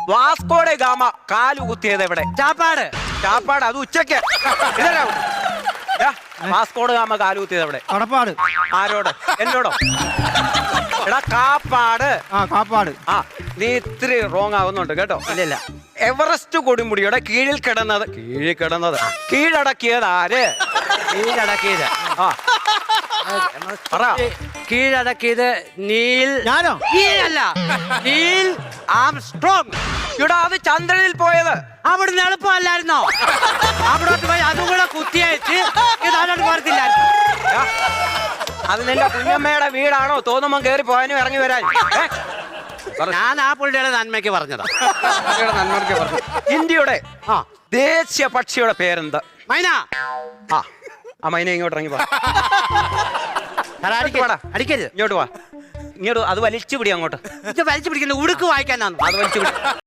വാസ്കോടെ gamma കാല് കുത്തിയത് എവിടെ? ചാപ്പാട്. ചാപ്പാട് അത് ഉച്ചക്ക്. വാസ്കോട് ഗാമ കാല് കുത്തിയത് എവിടെ? കടപ്പാട്. ആരോട്? എന്നോടോ? എടാ കാപ്പാട്. കാപ്പാട്. നീ ഇത്തിരി റോങ് ആവുന്നുണ്ട് കേട്ടോ. ഇല്ല. എവറസ്റ്റ് കൊടുമുടിയുടെ കീഴിൽ കിടന്നത് കീഴടക്കിയത് ആര്? കീഴടക്കിയത് പറ. കീഴടക്കിയത് നീൽ. ഞാനോ? നീലല്ല, നീൽ ആംസ്ട്രോങ്. ഇവിടെ അത് ചന്ദ്രനിൽ പോയത് അവിടുന്ന് എളുപ്പമല്ലായിരുന്നോ? അവിടോട്ട് പോയി അതും കൂടെ കുത്തിയയച്ച് ഇതാരോട് പോരത്തില്ലായിരുന്നു. അത് നിന്റെ കുഞ്ഞമ്മയുടെ വീടാണോ? തോന്നുമ്പോ കേറി പോകാനും ഇറങ്ങി വരാൻ. ഞാൻ ആ പുള്ളിയുടെ നന്മയ്ക്ക് പറഞ്ഞതാ. നന്മയ്ക്ക് പറഞ്ഞു. ഇന്ത്യയുടെ ദേശീയ പക്ഷിയുടെ പേരെന്ത്? മൈന. ആ മൈന ഇങ്ങോട്ട് ഇറങ്ങി അടിക്കരുത്. ഇങ്ങോട്ട് വാ. ഇങ്ങോട്ട് അത് വലിച്ചു പിടി. അങ്ങോട്ട് വലിച്ചു പിടിക്കുന്നത് ഉടുക്ക് വായിക്കാനാണ്. അത് വലിച്ചു പിടി.